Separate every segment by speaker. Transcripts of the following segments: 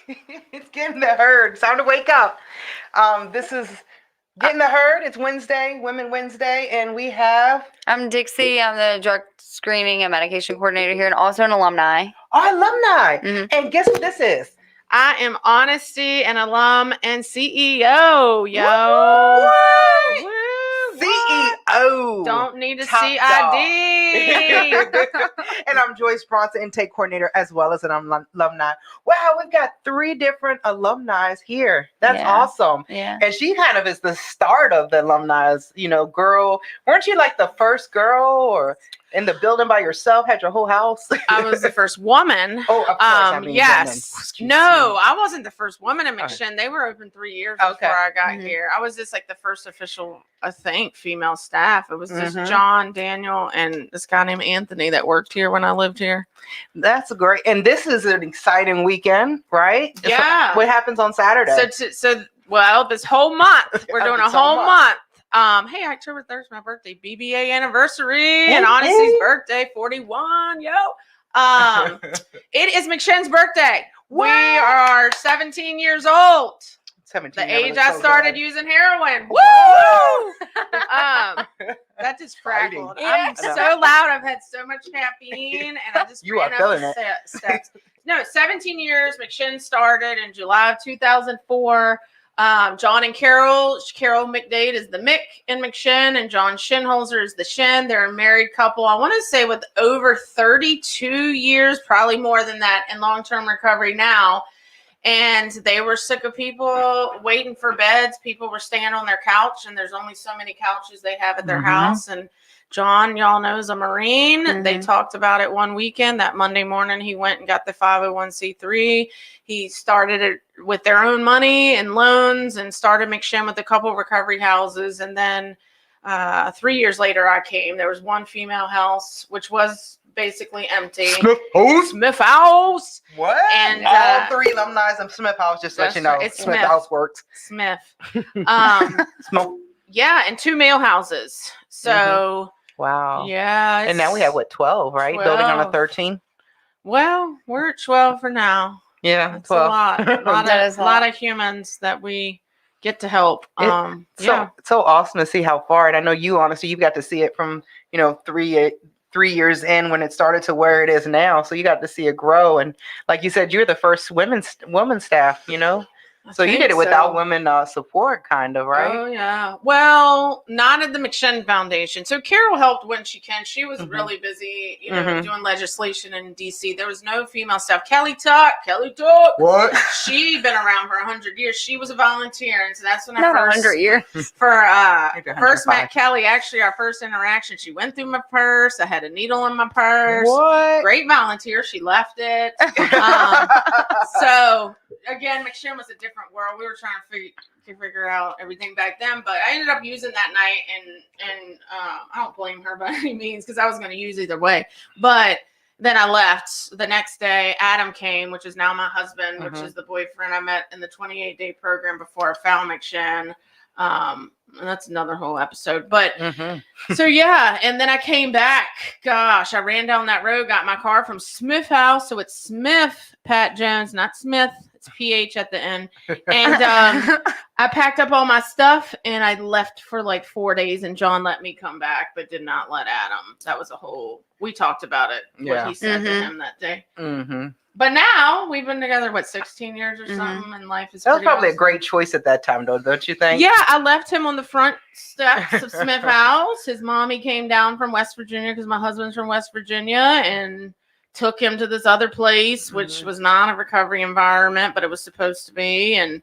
Speaker 1: It's Getting the Herd. It's time to wake up. This is Getting the Herd. It's Wednesday, Women Wednesday, and we have...
Speaker 2: I'm Dixie. I'm the drug screening and medication coordinator here and also an alumni.
Speaker 1: Our alumni.
Speaker 2: Mm-hmm.
Speaker 1: And guess what this is?
Speaker 3: I am Honesty, an alum and CEO, yo.
Speaker 1: What?
Speaker 3: Woo,
Speaker 1: CEO.
Speaker 3: Don't need a
Speaker 1: Top
Speaker 3: CID.
Speaker 1: And I'm Joyce Bronson, intake coordinator, as well as an alumni. Wow, we've got 3 different alumni here. That's awesome.
Speaker 2: Yeah.
Speaker 1: And she kind of is the start of the alumni, girl. Weren't you like the first girl or in the building by yourself, had your whole house?
Speaker 3: I was the first woman.
Speaker 1: Oh, of course. I mean,
Speaker 3: yes. No, I wasn't the first woman in McShin. They were open 3 years before I got here. I was just like the first official, I think, female staff. It was just John, Daniel, and this guy named Anthony that worked here when I lived here.
Speaker 1: That's great. And this is an exciting weekend, right?
Speaker 3: Yeah.
Speaker 1: What happens on Saturday?
Speaker 3: Well, this whole month, we're doing a whole month. Hey, October 3rd is my birthday, BBA anniversary, and Honesty's birthday, 41, yo. It is McShin's birthday.
Speaker 1: What?
Speaker 3: We are 17 years old.
Speaker 1: 17.
Speaker 3: The age I started using heroin. Woo! That just crackled. I'm so loud. I've had so much caffeine, and I just ran up the steps. No, 17 years. McShin started in July of 2004. John and Carol McDade is the Mick in McShin, and John Shinholzer is the Shin. They're a married couple. I want to say with over 32 years, probably more than that, in long-term recovery now. And they were sick of people waiting for beds. People were staying on their couch, and there's only so many couches they have at their house. And John, y'all know, is a Marine. They talked about it one weekend. That Monday morning, he went and got the 501c3. He started it with their own money and loans and started McShin with a couple recovery houses. And then 3 years later, I came. There was one female house, which was basically empty. Smith House.
Speaker 1: What?
Speaker 3: And
Speaker 1: all 3 alumni of Smith House, just to let you know.
Speaker 3: It's
Speaker 1: Smith House works.
Speaker 3: Smith.
Speaker 1: Smoke.
Speaker 3: Yeah, and 2 male houses. So
Speaker 1: wow.
Speaker 3: Yeah.
Speaker 1: And now we have 12, right? 12. Building on a 13.
Speaker 3: Well, we're at 12 for now.
Speaker 1: Yeah,
Speaker 3: that's
Speaker 1: 12.
Speaker 3: A lot. A lot of humans that we get to help.
Speaker 1: So awesome to see how far. And I know you, honestly, you've got to see it from 3 years in when it started to where it is now. So you got to see it grow. And like you said, you're the first woman staff, So you did it without women support, kind of, right?
Speaker 3: Oh, yeah. Well, not at the McShin Foundation. So Carol helped when she can. She was really busy, doing legislation in D.C. There was no female staff. Kelly Tuck.
Speaker 1: What?
Speaker 3: She'd been around for 100 years. She was a volunteer, and so that's when
Speaker 2: I first 100 years
Speaker 3: first met Kelly. Actually, our first interaction, she went through my purse. I had a needle in my purse.
Speaker 1: What?
Speaker 3: Great volunteer. She left it. So again, McShin was a different world. We were trying to figure out everything back then, but I ended up using that night, and I don't blame her by any means because I was going to use either way. But then I left. The next day, Adam came, which is now my husband, which is the boyfriend I met in the 28-day program before I found McShin. And that's another whole episode. But so yeah, and then I came back. Gosh, I ran down that road, got my car from Smith House. So it's Smith Pat Jones, not Smith. It's PH at the end. And I packed up all my stuff and I left for like 4 days, and John let me come back, but did not let Adam. That was we talked about it, what he said to him that day. But now we've been together, 16 years or something, and life is. That was
Speaker 1: probably
Speaker 3: awesome.
Speaker 1: A great choice at that time, though, don't you think?
Speaker 3: Yeah, I left him on the front steps of Smith House. His mommy came down from West Virginia because my husband's from West Virginia, and took him to this other place, which was not a recovery environment, but it was supposed to be. And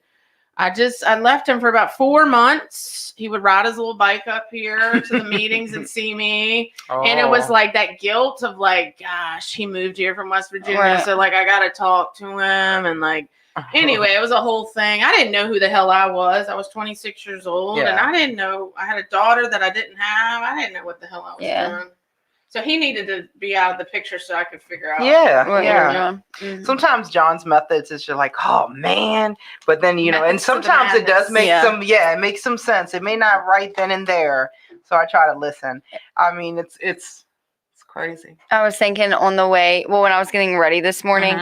Speaker 3: I left him for about 4 months. He would ride his little bike up here to the meetings and see me. And it was like that guilt of like, gosh, he moved here from West Virginia. Right. So like, I got to talk to him. And like, anyway, it was a whole thing. I didn't know who the hell I was. I was 26 years old and I didn't know. I had a daughter that I didn't have. I didn't know what the hell I was doing. So he needed to be out of the picture so I could figure out.
Speaker 1: Yeah. Sometimes John's methods is just like, oh man, but then and sometimes it does make it makes some sense. It may not right then and there, so I try to listen. I mean, it's crazy.
Speaker 2: I was thinking on the way, when I was getting ready this morning,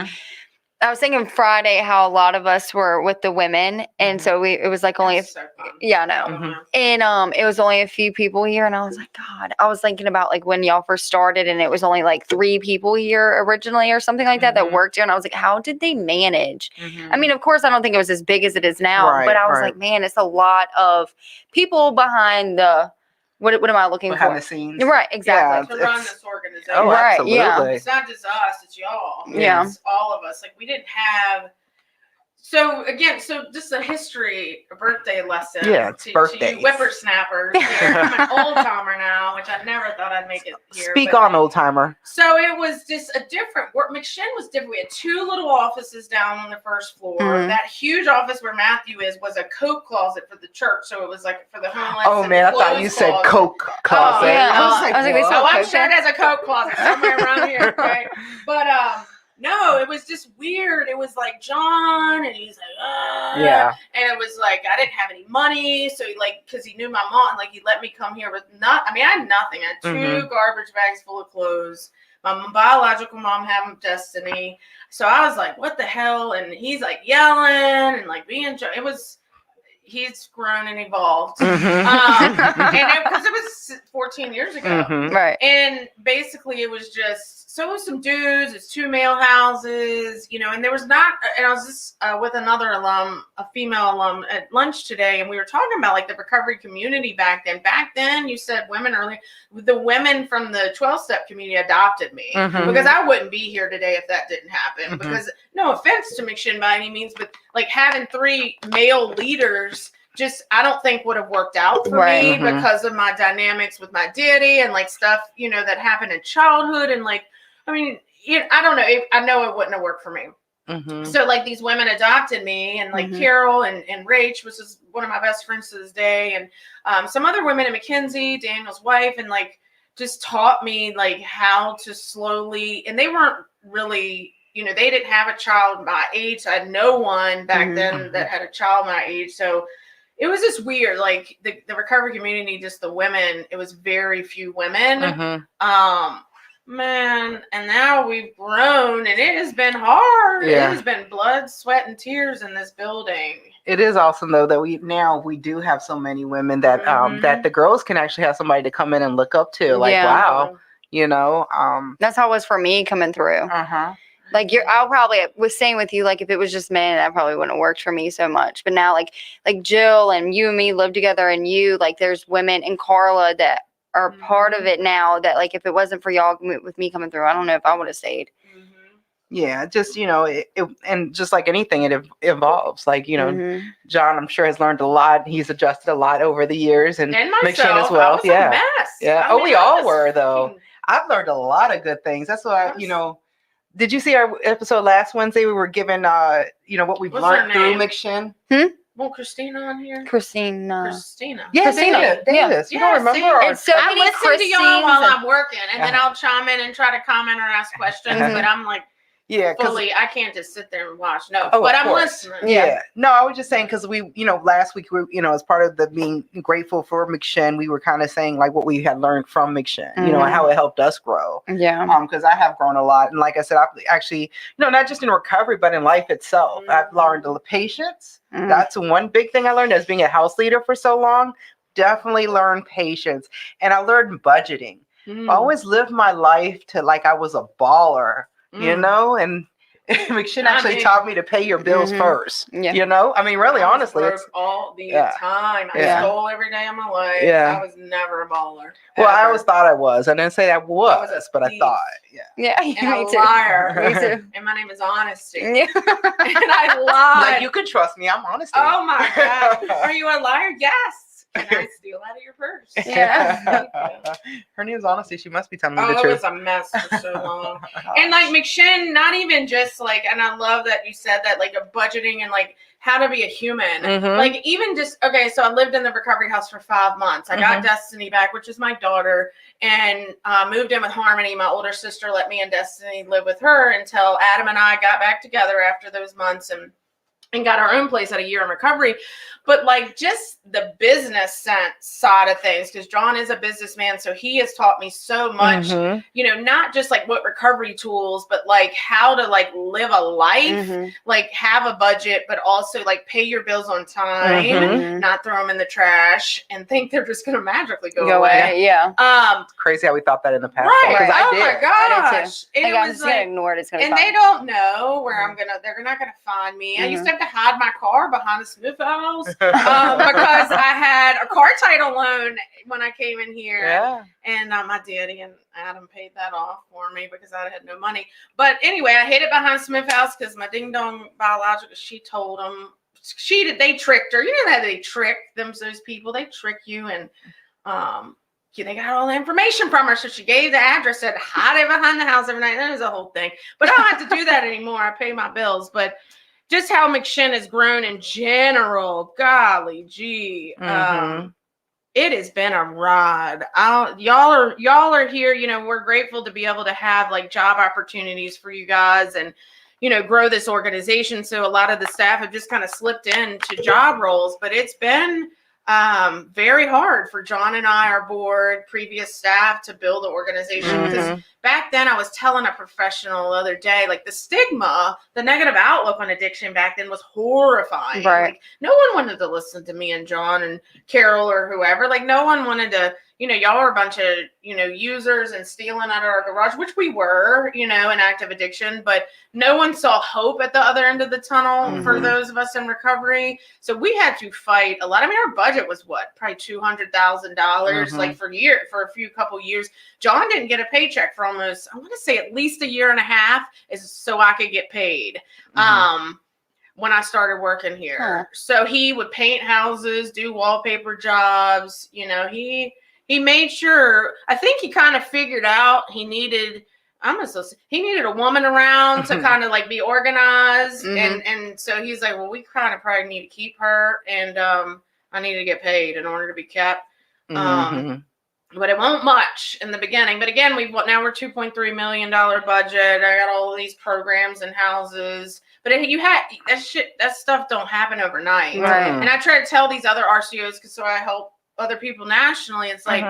Speaker 2: I was thinking Friday how a lot of us were with the women, and so it was like only
Speaker 3: That's so fun.
Speaker 2: yeah, I know.
Speaker 1: Mhm.
Speaker 2: And it was only a few people here, and I was like, God, I was thinking about like when y'all first started, and it was only like 3 people here originally or something like that
Speaker 1: Mhm.
Speaker 2: worked here, and I was like, how did they manage?
Speaker 1: Mhm.
Speaker 2: I mean, of course, I don't think it was as big as it is now,
Speaker 1: Right,
Speaker 2: but I was
Speaker 1: right.
Speaker 2: like, man, it's a lot of people behind the what am I looking
Speaker 1: Behind
Speaker 2: for?
Speaker 1: the scenes.
Speaker 2: Right, exactly.
Speaker 3: To run
Speaker 1: It's-
Speaker 3: this organization.
Speaker 1: Oh,
Speaker 2: Right,
Speaker 1: absolutely.
Speaker 2: yeah.
Speaker 3: It's not just us, it's y'all.
Speaker 2: Yeah.
Speaker 3: It's all of us. Like we didn't have. So again, just a history, a birthday lesson.
Speaker 1: Yeah, it's
Speaker 3: to
Speaker 1: birthdays.
Speaker 3: you whippersnappers here. I'm an old timer now, which I never thought I'd make it here.
Speaker 1: Speak
Speaker 3: but-
Speaker 1: on, old timer.
Speaker 3: So it was just a different work. McShin was different. We had 2 little offices down on the first floor.
Speaker 2: Mhm.
Speaker 3: That huge office where Matthew is was a coat closet for the church. So it was like for the homeless.
Speaker 1: Oh
Speaker 3: and
Speaker 1: man, I
Speaker 3: the
Speaker 1: thought
Speaker 3: clothes
Speaker 1: you said
Speaker 3: closet.
Speaker 1: Coke closet.
Speaker 2: yeah.
Speaker 1: I was
Speaker 2: I was like, they
Speaker 1: what?
Speaker 2: sell
Speaker 3: Oh, I'm
Speaker 2: Coke
Speaker 3: sure it
Speaker 2: there?
Speaker 3: has a coat closet somewhere around here. Okay, but no, it was just weird. It was like John, and he's like,
Speaker 1: Yeah.
Speaker 3: and it was like I didn't have any money, so he because he knew my mom, like he let me come here with I had nothing. I had 2
Speaker 1: Mhm.
Speaker 3: garbage bags full of clothes. My biological mom had Destiny, so I was like, what the hell? And he's like yelling and like being. He's grown and evolved.
Speaker 1: Mhm.
Speaker 3: And because it was 14 years ago.
Speaker 1: Mhm.
Speaker 2: Right.
Speaker 3: And basically it was just, so it was some dudes, it's 2 male houses, and there was not, and I was just with another alum, a female alum at lunch today, and we were talking about like the recovery community back then. Back then, you said women earlier, the women from the 12-step community adopted me
Speaker 1: Mhm.
Speaker 3: because I wouldn't be here today if that didn't happen.
Speaker 1: Mhm.
Speaker 3: Because no offense to McShin by any means, but like having 3 male leaders I don't think would have worked out for
Speaker 2: Right.
Speaker 3: me
Speaker 1: Mhm.
Speaker 3: because of my dynamics with my daddy and like stuff, that happened in childhood. And like, I mean, I don't know. I know it wouldn't have worked for me.
Speaker 1: Mhm.
Speaker 3: So like these women adopted me, and like
Speaker 2: Mhm.
Speaker 3: Carol and Rach, which is one of my best friends to this day. And some other women at Mackenzie, Daniel's wife, and like just taught me like how to slowly, and they weren't really, they didn't have a child my age. So I had no one back
Speaker 2: Mhm.
Speaker 3: then that had a child my age. So it was just weird. Like the recovery community, just the women, it was very few women.
Speaker 1: Mhm.
Speaker 3: Man, and now we've grown, and it has been hard.
Speaker 1: Yeah.
Speaker 3: It has been blood, sweat, and tears in this building.
Speaker 1: It is awesome though that we do have so many women that
Speaker 3: Mhm.
Speaker 1: that the girls can actually have somebody to come in and look up to. Like,
Speaker 2: Yeah.
Speaker 1: wow,
Speaker 2: That's how it was for me coming through.
Speaker 1: Uh-huh.
Speaker 2: Like I'll probably was saying with you, like if it was just men, that probably wouldn't have worked for me so much. But now like Jill and you and me live together, and like there's women and Carla that are part of it now. That like if it wasn't for y'all with me coming through, I don't know if I would have stayed.
Speaker 1: Yeah, just and just like anything, it evolves. Like
Speaker 2: Mhm.
Speaker 1: John, I'm sure has learned a lot. He's adjusted a lot over the years, and
Speaker 3: And
Speaker 1: McShin
Speaker 3: myself,
Speaker 1: as well.
Speaker 3: I was
Speaker 1: Yeah,
Speaker 3: a mess.
Speaker 1: yeah.
Speaker 3: I
Speaker 1: Oh,
Speaker 3: mean,
Speaker 1: we
Speaker 3: I
Speaker 1: all
Speaker 3: was
Speaker 1: were though.
Speaker 3: fucking-
Speaker 1: I've learned a lot of good things. That's why
Speaker 3: Yes.
Speaker 1: Did you see our episode last Wednesday? We were given what we've
Speaker 3: What's
Speaker 1: learned
Speaker 3: her
Speaker 1: through
Speaker 3: name?
Speaker 1: McShin.
Speaker 3: Well, Christina on here.
Speaker 2: Christina.
Speaker 3: Christina.
Speaker 1: Yeah,
Speaker 2: Christina.
Speaker 1: Davis. You don't
Speaker 3: Yeah,
Speaker 1: remember?
Speaker 3: see,
Speaker 1: Or-
Speaker 2: It's so
Speaker 3: I
Speaker 2: many
Speaker 3: listen to y'all while
Speaker 2: Christines.
Speaker 3: I'm working, and then
Speaker 1: Uh-huh.
Speaker 3: I'll chime in and try to comment or ask questions.
Speaker 2: Mhm.
Speaker 3: But I'm like
Speaker 1: yeah, because
Speaker 3: fully, I can't just sit there and watch. No,
Speaker 1: Oh,
Speaker 3: but
Speaker 1: of
Speaker 3: I'm
Speaker 1: course.
Speaker 3: listening.
Speaker 1: Yeah. No, I was just saying because we, last week we, as part of the being grateful for McShin, we were kind of saying like what we had learned from McShin, and
Speaker 2: Mhm.
Speaker 1: how it helped us grow.
Speaker 2: Yeah.
Speaker 1: Because I have grown a lot, and like I said, I've actually, not just in recovery, but in life itself, I've learned the patience.
Speaker 2: Mhm.
Speaker 1: That's one big thing I learned as being a house leader for so long. Definitely learned patience, and I learned budgeting. I always lived my life to like I was a baller, and McShin actually taught me to pay your bills
Speaker 2: Mhm.
Speaker 1: first.
Speaker 2: Yeah.
Speaker 1: I mean, really,
Speaker 3: I was
Speaker 1: honestly,
Speaker 3: broke
Speaker 1: it's
Speaker 3: all the
Speaker 1: yeah.
Speaker 3: time. I
Speaker 1: Yeah.
Speaker 3: stole every day of my life.
Speaker 1: Yeah.
Speaker 3: I was never a baller.
Speaker 1: well, I
Speaker 3: ever.
Speaker 1: always thought I was. I didn't say I was,
Speaker 3: a
Speaker 1: but I
Speaker 3: thief.
Speaker 1: thought, yeah.
Speaker 2: Yeah.
Speaker 3: and
Speaker 2: Me
Speaker 3: a
Speaker 2: too.
Speaker 3: liar.
Speaker 2: Me too.
Speaker 3: And my name is Honesty.
Speaker 2: Yeah.
Speaker 3: And I lied.
Speaker 1: Like you could trust me. I'm honest.
Speaker 3: Oh my God. Are you a liar? Yes. Can I steal out of your purse?
Speaker 2: Yeah.
Speaker 1: Her name's Honesty. She must be telling me
Speaker 3: Oh,
Speaker 1: the
Speaker 3: it
Speaker 1: truth.
Speaker 3: was a mess for so long. And like McShin, not even just like, and I love that you said that, like a budgeting and like how to be a human.
Speaker 1: Mhm.
Speaker 3: Like even just, okay, so I lived in the recovery house for 5 months. I got Destiny back, which is my daughter, and moved in with Harmony. My older sister let me and Destiny live with her until Adam and I got back together after those months and got our own place at a year in recovery. but like just the business sense side of things, because John is a businessman, so he has taught me so much, not just like what recovery tools, but like how to like live a life, like have a budget, but also like pay your bills on time, not throw them in the trash and think they're just going to magically go away.
Speaker 2: Yeah.
Speaker 1: It's crazy how we thought that in the past.
Speaker 3: Right.
Speaker 1: I
Speaker 3: Oh
Speaker 1: did.
Speaker 3: my gosh.
Speaker 2: I'm just gonna ignore it. It's gonna.
Speaker 3: And they don't know where they're not gonna find me. I used to have to hide my car behind the Smith house because I had a car title loan when I came in here.
Speaker 1: Yeah.
Speaker 3: And my daddy and Adam paid that off for me because I had no money. But anyway, I hid it behind Smith house because my ding dong biological, she told them they tricked her. You know how they trick those people, they trick you, and they got all the information from her. So she gave the address, said hide it behind the house every night. That was a whole thing. But I don't have to do that anymore. I pay my bills. But just how McShin has grown in general, golly gee. It has been a ride. Y'all are here. We're grateful to be able to have like job opportunities for you guys and, grow this organization. So a lot of the staff have just kind of slipped into job roles, but it's been very hard for John and I, our board, previous staff, to build the organization. Because back then I was telling a professional the other day, like the stigma, the negative outlook on addiction back then was horrifying.
Speaker 2: Right.
Speaker 3: Like no one wanted to listen to me and John and Carol or whoever. Like no one wanted to, y'all are a bunch of, users and stealing out of our garage, which we were, in active addiction, but no one saw hope at the other end of the tunnel for those of us in recovery. So we had to fight a lot. I mean, our budget was probably $200,000 like for a few couple years. John didn't get a paycheck for almost, I want to say at least a year and a half, is so I could get paid. When I started working here. So he would paint houses, do wallpaper jobs. He made sure, I think he kind of figured out he needed a woman around to kind of like be organized. And so he's like, well, we kind of probably need to keep her, and I need to get paid in order to be kept. But it won't much in the beginning. But again, now we're $2.3 million budget. I got all of these programs and houses. But that stuff don't happen overnight.
Speaker 2: Right.
Speaker 3: And I try to tell these other RCOs, so I help other people nationally. It's like,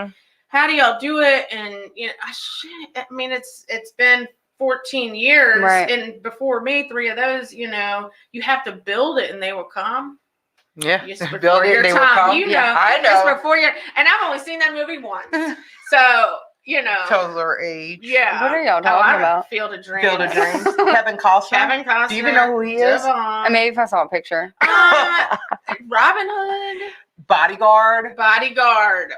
Speaker 3: how do y'all do it? And it's been 14 years, and before me, 3 of those, you have to build it and they will come.
Speaker 1: Yeah,
Speaker 3: Just
Speaker 1: build it and they will come. I know.
Speaker 3: Just before you, and I've only seen that movie once, so
Speaker 1: tells our age.
Speaker 2: Yeah. What are y'all talking about?
Speaker 3: Field of Dreams.
Speaker 1: Kevin Costner. Do you even know who he is?
Speaker 2: Maybe if I saw a picture.
Speaker 3: Robin Hood.
Speaker 1: Bodyguard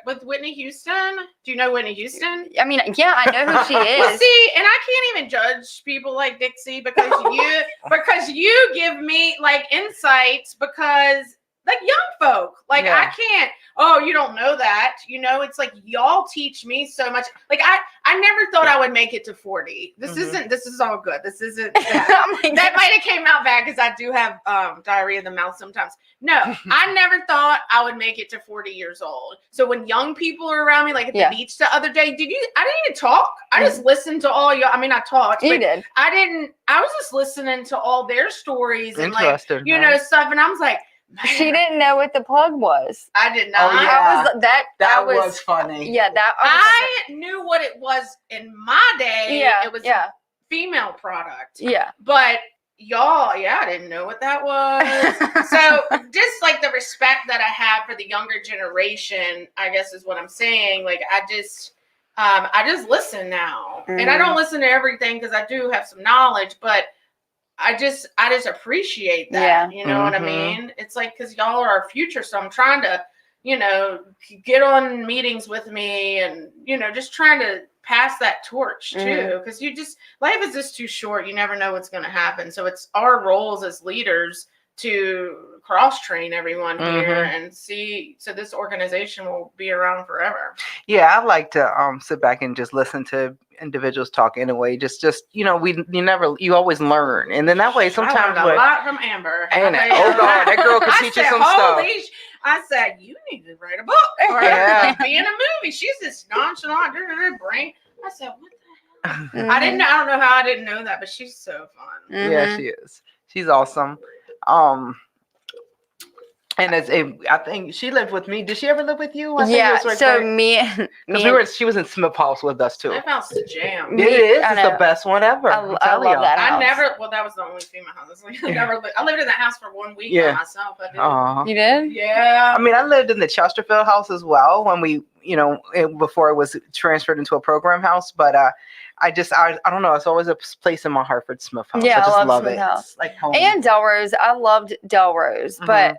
Speaker 3: with Whitney Houston. Do you know Whitney Houston?
Speaker 2: I mean, yeah, I know who she is.
Speaker 3: Well, see, and I can't even judge people like Dixie because you give me like insights, because like young folk, like I can't. Oh, you don't know that. It's like y'all teach me so much. Like I never thought I would make it to 40. This is all good. This isn't that might have came out bad because I do have diarrhea of the mouth sometimes. No, I never thought I would make it to 40 years old. So when young people are around me, like at the beach the other day, I didn't even talk. I just listened to all y'all. I mean, I talked.
Speaker 2: You did.
Speaker 3: I was just listeing to all their stories and like, stuff. And I was like, man.
Speaker 2: She didn't know what the plug was.
Speaker 3: I did not.
Speaker 1: Oh, yeah.
Speaker 2: That
Speaker 1: was funny.
Speaker 2: Yeah,
Speaker 3: I knew what it was in my day.
Speaker 2: Yeah,
Speaker 3: it was a female product.
Speaker 2: Yeah,
Speaker 3: but y'all, I didn't know what that was. So just like the respect that I have for the younger generation, I guess is what I'm saying. Like I just listen now, and I don't listen to everything because I do have some knowledge, but I just appreciate that. You know what I mean? It's like, because y'all are our future. So I'm trying to, get on meetings with me and, just trying to pass that torch too. Because life is just too short. You never know what's going to happen. So it's our roles as leaders to cross train everyone here and see, so this organization will be around forever.
Speaker 1: Yeah, I like to sit back and just listen to individuals talk anyway. Just you always learn, and then that way sometimes
Speaker 3: I learned a lot from Amber.
Speaker 1: And God, that girl can teach you some stuff.
Speaker 3: I said, you need to write a book or be in a movie. She's this nonchalant brain. I said, what the hell? I don't know how I didn't know that, but she's so fun.
Speaker 1: Yeah, she is. She's awesome. And I think she lived with me. Did she ever live with you? I think it
Speaker 2: Yeah.
Speaker 1: was right
Speaker 2: So
Speaker 1: there. Because she was in Smith House with us too.
Speaker 3: That house is jam.
Speaker 1: It is. It's the best one ever.
Speaker 2: I love that house.
Speaker 3: That was the only female house. Like, I lived in that house for 1 week by myself. I did.
Speaker 1: Uh-huh.
Speaker 2: You did?
Speaker 3: Yeah.
Speaker 1: I mean, I lived in the Chesterfield house as well when we, before it was transferred into a program house. But I don't know. It's always a place in my heart for Smith House.
Speaker 2: Yeah,
Speaker 1: I just love
Speaker 2: Smith
Speaker 1: it.
Speaker 2: House.
Speaker 1: It's like home.
Speaker 2: And Delrose. I loved Delrose, but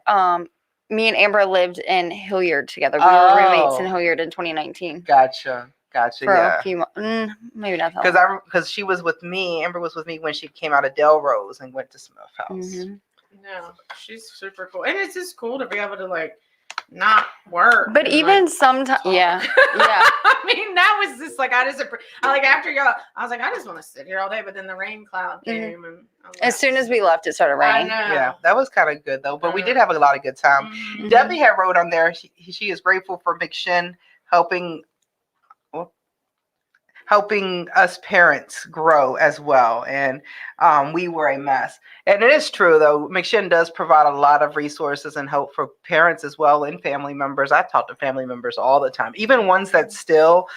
Speaker 2: me and Amber lived in Hilliard together. We were roommates in Hilliard in 2019.
Speaker 1: Gotcha.
Speaker 2: For a few months, maybe not that long.
Speaker 1: Because she was with me. Amber was with me when she came out of Delrose and went to Smith House.
Speaker 2: Mm-hmm.
Speaker 3: No, she's super cool, and it's just cool to be able to like not work.
Speaker 2: But even sometimes, yeah.
Speaker 3: I mean, that was just like after y'all, I was like, I just want to sit here all day. But then the rain cloud came, and
Speaker 2: as soon as we left, it started raining.
Speaker 1: Yeah, that was kind of good though. But we did have a lot of good time.
Speaker 2: Mm-hmm.
Speaker 1: Debbie had wrote on there. She is grateful for McShin helping us parents grow as well. And we were a mess. And it is true, though. McShin does provide a lot of resources and help for parents as well and family members. I talk to family members all the time, even ones that still,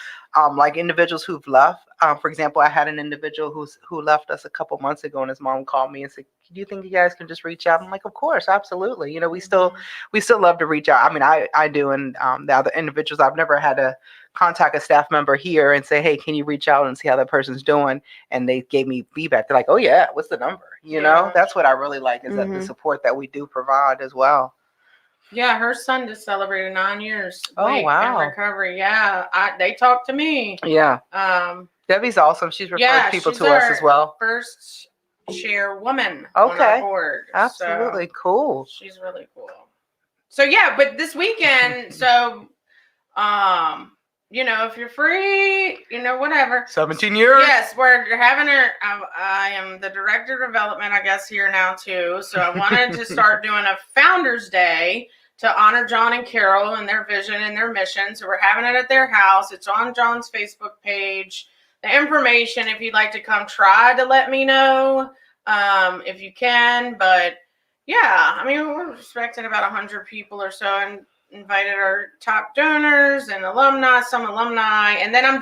Speaker 1: like individuals who've left. For example, I had an individual who left us a couple months ago, and his mom called me and said, "Do you think you guys can just reach out?" I'm like, "Of course, absolutely. We still love to reach out." I mean, I do, and the other individuals, I've never had to contact a staff member here and say, "Hey, can you reach out and see how that person's doing?" And they gave me feedback. They're like, "Oh yeah, what's the number?" That's what I really like is that the support that we do provide as well.
Speaker 3: Yeah, her son just celebrated 9 years.
Speaker 1: Oh wow!
Speaker 3: In recovery. Yeah, they talked to me.
Speaker 1: Yeah. Debbie's awesome. She's referred people to us as well.
Speaker 3: First chairwoman on our board.
Speaker 1: Absolutely cool.
Speaker 3: She's really cool. So yeah, but this weekend, if you're free, whatever.
Speaker 1: 17 years.
Speaker 3: Yes, we're having I am the director of development, I guess, here now too. So I wanted to start doing a Founders Day to honor John and Carol and their vision and their mission. So we're having it at their house. It's on John's Facebook page. The information, if you'd like to come, try to let me know if you can. But yeah, I mean, we're expecting about 100 people or so, and invited our top donors and some alumni. And then I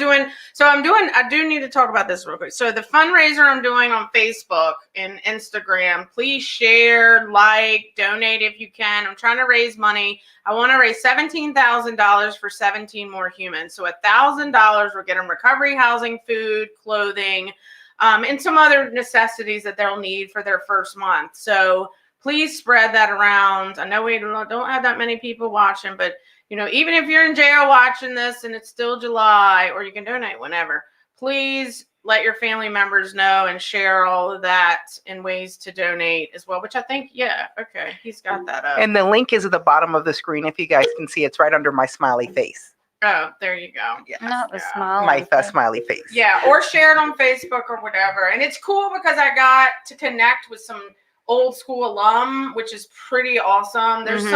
Speaker 3: do need to talk about this real quick. So the fundraiser I'm doing on Facebook and Instagram, please share, donate if you can. I'm trying to raise money. I want to raise $17,000 for 17 more humans. So $1,000 will get them recovery housing, food, clothing, and some other necessities that they'll need for their first month. So please spread that around. I know we don't have that many people watching, but even if you're in jail watching this and it's still July, or you can donate whenever, please let your family members know and share all of that and ways to donate as well, which I think, he's got that up.
Speaker 1: And the link is at the bottom of the screen. If you guys can see, it's right under my smiley face.
Speaker 3: Oh, there you go.
Speaker 1: Yeah.
Speaker 2: Not the smile.
Speaker 1: My smiley face.
Speaker 3: Yeah, or share it on Facebook or whatever. And it's cool because I got to connect with some old school alum, which is pretty awesome. There's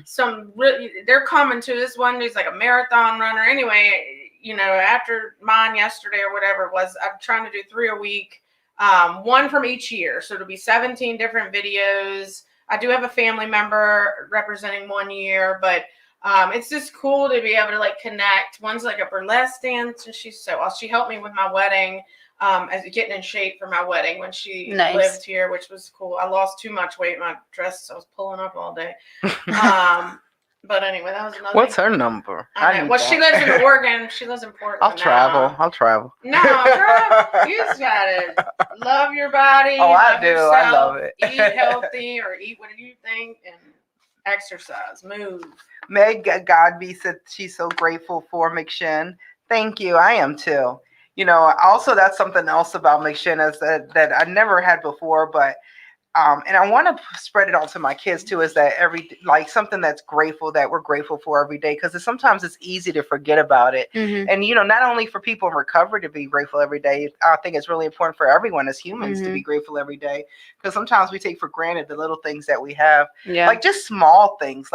Speaker 3: some really, they're coming to this one who's like a marathon runner. Anyway, after mine yesterday or whatever it was, I'm trying to do 3 a week, one from each year. So it'll be 17 different videos. I do have a family member representing 1 year, but it's just cool to be able to connect. One's like a burlesque dance, and she helped me with my wedding. As getting in shape for my wedding when she lived here, which was cool. I lost too much weight in my dress. I was pulling up all day. But anyway, that was another.
Speaker 1: What's her number?
Speaker 3: Well, she lives in Oregon. She lives in Portland.
Speaker 1: I'll travel.
Speaker 3: No, girl, you just gotta love your body.
Speaker 1: Oh, I do.
Speaker 3: Yourself,
Speaker 1: I love it.
Speaker 3: Eat healthy or eat what you think, and exercise, move.
Speaker 1: Meg Godby said she's so grateful for McShin. Thank you. I am too. Also that's something else about McShin is that I never had before, but and I want to spread it on to my kids too, is that something that we're grateful for every day, because sometimes it's easy to forget about it. And not only for people in recovery to be grateful every day, I think it's really important for everyone as humans to be grateful every day, because sometimes we take for granted the little things that we have, like just small things,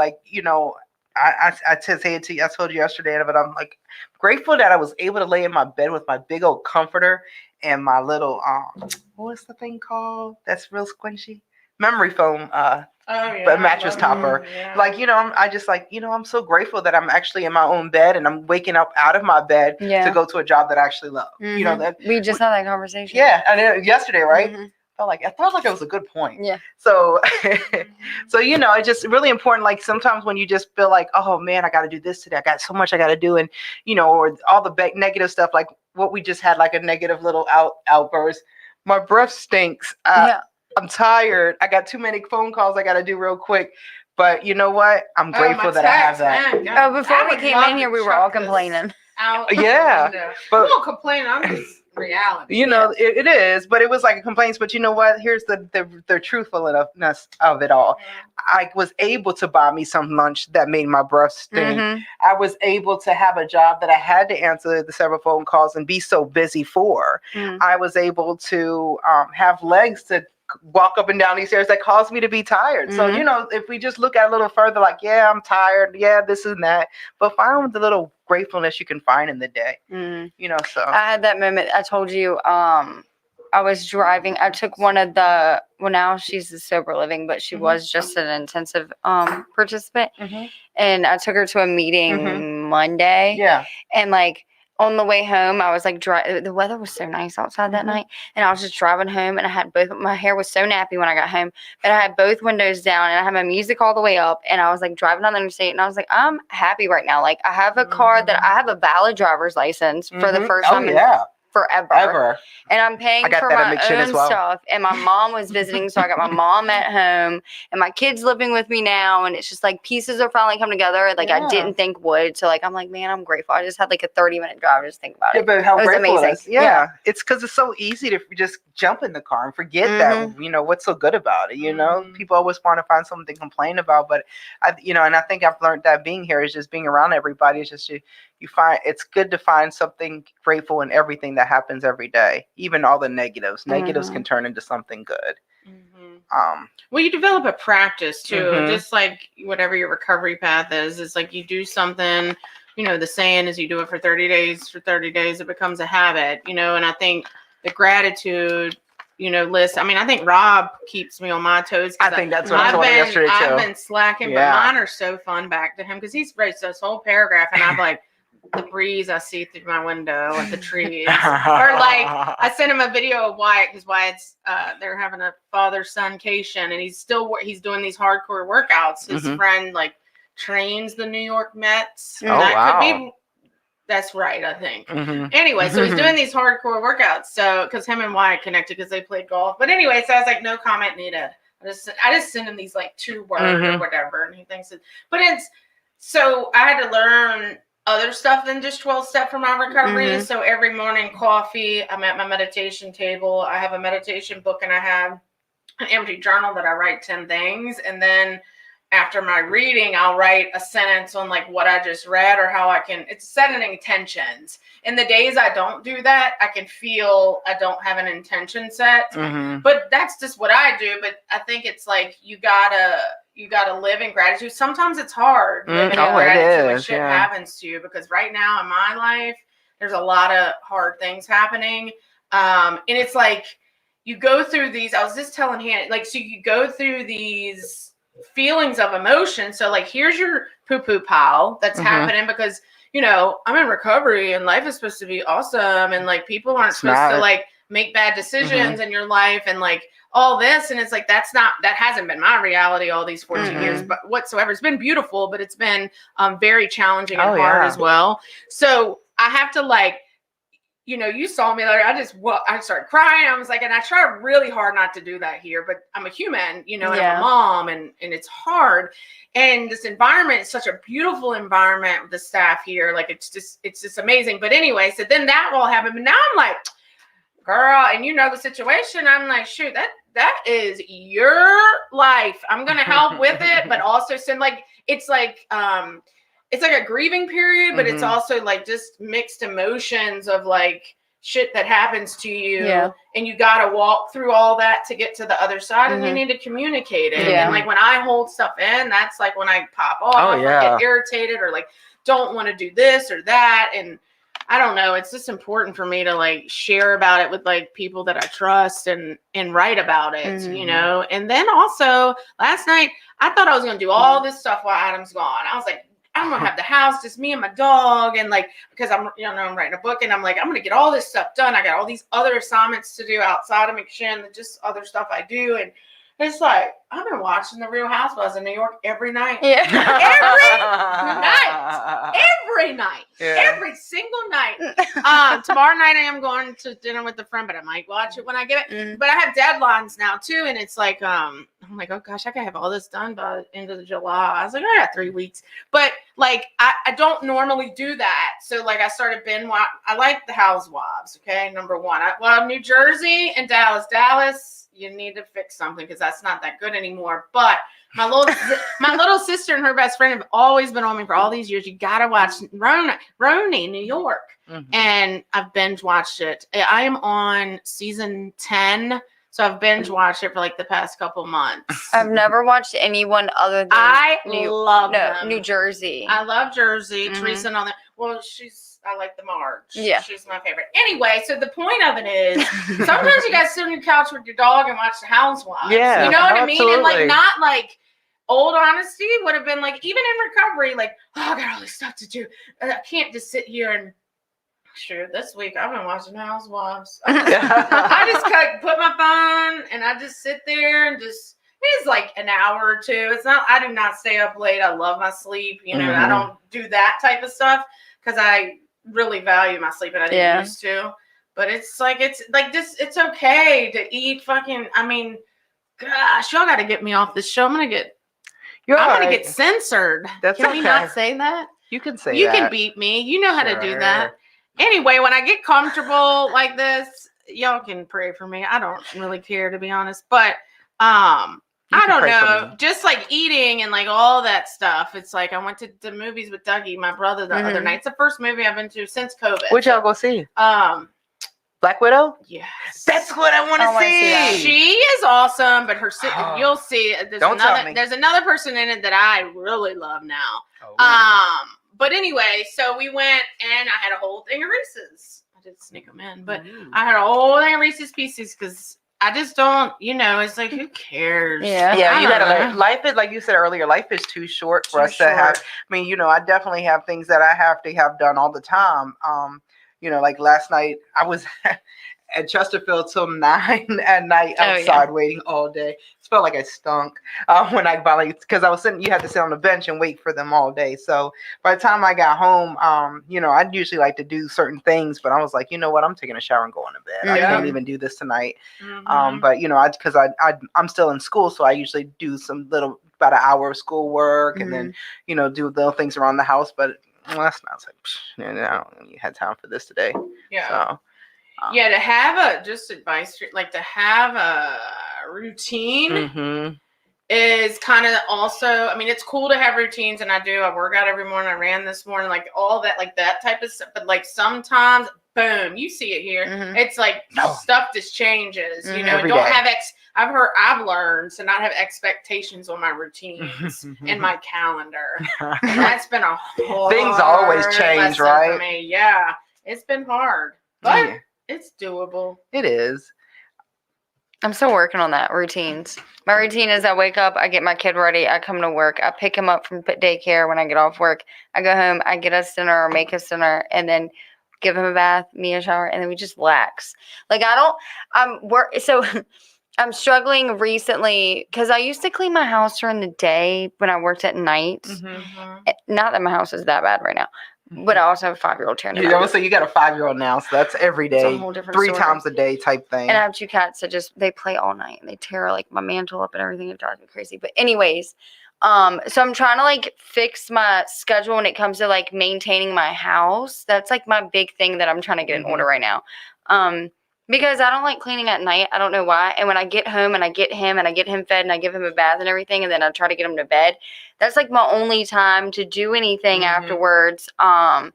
Speaker 1: I say it to you. I told you yesterday, but I'm grateful that I was able to lay in my bed with my big old comforter and my little what's the thing called? That's real squinchy. Memory foam
Speaker 3: Oh yeah,
Speaker 1: a mattress topper.
Speaker 3: Yeah.
Speaker 1: Like, I just like, I'm so grateful that I'm actually in my own bed and I'm waking up out of my bed to go to a job that I actually love. That
Speaker 2: we just had that conversation.
Speaker 1: Yeah, I know, yesterday, right? I felt like it was a good point.
Speaker 2: Yeah.
Speaker 1: So, so it's just really important. Like sometimes when you just feel like, oh man, I got to do this today. I got so much I got to do, and or all the negative stuff, like what we just had, like a negative little outburst. My breath stinks. I'm tired. I got too many phone calls I got to do real quick. But you know what? I'm grateful that I have that.
Speaker 2: Man, before we came in here, we were all complaining.
Speaker 1: Yeah,
Speaker 3: but we won't complain. I'm just reality.
Speaker 1: It is, but it was like a complaint. But you know what? Here's the truthfulness of it all. I was able to buy me some lunch that made my breath stink. I was able to have a job that I had to answer the several phone calls and be so busy for. I was able to have legs to walk up and down these stairs that caused me to be tired. So, if we just look at a little further, like, yeah, I'm tired. Yeah, this and that. But find the little gratefulness you can find in the day. So.
Speaker 2: I had that moment. I told you, I was driving. I took one of the, now she's a sober living, but she was just an intensive participant. And I took her to a meeting Monday.
Speaker 1: Yeah.
Speaker 2: And like, on the way home, I was like, the weather was so nice outside that night. And I was just driving home and I had my hair was so nappy when I got home, but I had both windows down and I had my music all the way up. And I was like driving on the interstate and I was like, I'm happy right now. Like I have a car that I have a valid driver's license for the first time in forever. And I'm paying for my own stuff. And my mom was visiting, so I got my mom at home and my kids living with me now. And it's just like pieces are finally coming together. Like I didn't think would. So like I'm like, man, I'm grateful. I just had like a 30-minute drive to just think about it.
Speaker 1: But how
Speaker 2: it was
Speaker 1: grateful
Speaker 2: amazing.
Speaker 1: It is. Yeah. It's because it's so easy to just jump in the car and forget that, what's so good about it, People always want to find something to complain about, but and I think I've learned that being here is just being around everybody. It's just you find it's good to find something grateful in everything that happens every day, even all the negatives. Negatives can turn into something good.
Speaker 3: Well, you develop a practice too, just like whatever your recovery path is. It's like you do something, the saying is you do it for 30 days, it becomes a habit, and I think the gratitude, list. I mean, I think Rob keeps me on my toes.
Speaker 1: I think that's what I told him yesterday too.
Speaker 3: I've been slacking, but mine are so fun back to him because he's writes this whole paragraph and I'm like, the breeze I see through my window and the trees. Or like I sent him a video of Wyatt because Wyatt's they're having a father-son-cation and he's doing these hardcore workouts. His friend like trains the New York Mets.
Speaker 1: Oh, wow.
Speaker 3: That's right, I think. Anyway, so he's doing these hardcore workouts. So because him and Wyatt connected because they played golf. But anyway, so I was like, no comment needed. I just send him these like 2-word or whatever, and he thinks it. But it's so I had to learn other stuff than just 12-step for my recovery. So every morning, coffee. I'm at my meditation table. I have a meditation book, and I have an empty journal that I write 10 things, and then after my reading, I'll write a sentence on like what I just read or how I can, it's setting intentions. In the days I don't do that, I can feel I don't have an intention set, but that's just what I do. But I think it's like, you gotta live in gratitude. Sometimes it's hard living in gratitude when shit happens to you, because right now in my life, there's a lot of hard things happening. And it's like, you go through these, I was just telling Hannah, like, so you go through these feelings of emotion. So like, here's your poo-poo pile that's happening because, I'm in recovery and life is supposed to be awesome. And like, people aren't supposed to like make bad decisions in your life and like all this. And it's like, that hasn't been my reality all these 14 years, but whatsoever. It's been beautiful, but it's been very challenging and hard as well. So I have to like, you saw me like, I started crying. I was like, and I try really hard not to do that here, but I'm a human, and I'm a mom and it's hard. And this environment is such a beautiful environment with the staff here. Like, it's just amazing. But anyway, so then that all happened. But now I'm like, girl, and the situation. I'm like, shoot, that is your life. I'm going to help with it, but also send it's like a grieving period, but it's also like just mixed emotions of like shit that happens to you. And you got to walk through all that to get to the other side, and you need to communicate it. And like when I hold stuff in, that's like when I pop off or get irritated or like don't want to do this or that. And I don't know. It's just important for me to like share about it with like people that I trust and write about it, you know? And then also last night, I thought I was going to do all this stuff while Adam's gone. I was like, I'm going to have the house, just me and my dog. And like, because I'm writing a book and I'm like, I'm going to get all this stuff done. I got all these other assignments to do outside of McShin, just other stuff I do. And it's like, I've been watching The Real Housewives of New York every night.
Speaker 2: Yeah.
Speaker 3: Every night.
Speaker 1: Yeah.
Speaker 3: Every single night. Tomorrow night I am going to dinner with a friend, but I might watch it when I get it. But I have deadlines now too. And it's like, I'm like, oh gosh, I can have all this done by the end of July. I was like, I got 3 weeks. But like, I don't normally do that. So like I started binge watching. I like the Housewives. Okay. Number one. New Jersey and Dallas, you need to fix something because that's not that good anymore. But my little sister and her best friend have always been on me for all these years. You got to watch Roni, New York. And I've binge watched it. I am on season 10. So I've binge watched it for like the past couple months.
Speaker 2: I've never watched anyone other than New Jersey.
Speaker 3: I love Jersey. Teresa and all that. Well, I like the Marge.
Speaker 2: Yeah.
Speaker 3: She's my favorite. Anyway, so the point of it is sometimes you guys sit on your couch with your dog and watch the Housewives.
Speaker 1: Yeah.
Speaker 3: You know what I mean? And like
Speaker 1: absolutely.
Speaker 3: not like old Honesty would have been like, even in recovery, like, oh, I got all this stuff to do. I can't just sit here and this week I've been watching Housewives. I just put my phone and I just sit there and just, it's like an hour or two. It's not, I do not stay up late. I love my sleep. You know, I don't do that type of stuff because I really value my sleep and I didn't used to. But it's like this, it's okay to eat fucking, I mean, gosh, y'all got to get me off this show. I'm going to get censored. Can we not say that?
Speaker 1: You can say
Speaker 3: you
Speaker 1: that.
Speaker 3: can beat me. You know how to do that. Anyway, when I get comfortable like this, y'all can pray for me. I don't really care, to be honest. But I don't know. Just like eating and like all that stuff. It's like I went to the movies with Dougie, my brother, the other night. It's the first movie I've been to since COVID.
Speaker 1: What y'all go see? Black Widow?
Speaker 3: Yes.
Speaker 1: That's what I want to see.
Speaker 3: She is awesome, but you'll see. There's another person in it that I really love now. But anyway, so we went and I had a whole thing of Reese's. I did sneak them in, but I had a whole thing of Reese's Pieces because I just don't, it's like, who cares?
Speaker 1: Yeah, you gotta life is, like you said earlier, life is too short for us to have. I mean, I definitely have things that I have to have done all the time. Like last night I was at Chesterfield till 9 at night outside waiting all day. It felt like I stunk when I finally, because I was sitting, you had to sit on the bench and wait for them all day. So by the time I got home, I'd usually like to do certain things, but I was like, you know what, I'm taking a shower and going to bed. I can't even do this tonight. But because I'm still in school, so I usually do about an hour of school work and then, do little things around the house. But last night I was like, I don't really had time for this today.
Speaker 3: Yeah.
Speaker 1: So.
Speaker 3: To have to have a routine is kind of also, I mean, it's cool to have routines and I work out every morning. I ran this morning, like all that, like that type of stuff. But like sometimes, boom, you see it here. It's like stuff just changes, don't have I've learned to not have expectations on my routines in my calendar. And that's been a hard
Speaker 1: things always change, right?
Speaker 3: For me. Yeah, it's been hard, but it's doable.
Speaker 1: It is.
Speaker 2: I'm still working on that routines. My routine is I wake up, I get my kid ready, I come to work, I pick him up from daycare when I get off work, I go home, I get us dinner or make us dinner, and then give him a bath, me a shower, and then we just relax. Like I'm struggling recently because I used to clean my house during the day when I worked at night. Not that my house is that bad right now. But I also have a 5-year-old trying to.
Speaker 1: So you got a 5-year-old now, so that's every day,
Speaker 2: it's a whole different
Speaker 1: 3
Speaker 2: story.
Speaker 1: times a day type thing.
Speaker 2: And I have 2 cats that they play all night and they tear like my mantle up and everything. It drives me crazy. But anyways, so I'm trying to like fix my schedule when it comes to like maintaining my house. That's like my big thing that I'm trying to get in order right now. Because I don't like cleaning at night. I don't know why. And when I get home and I get him fed and I give him a bath and everything, and then I try to get him to bed, that's like my only time to do anything afterwards. And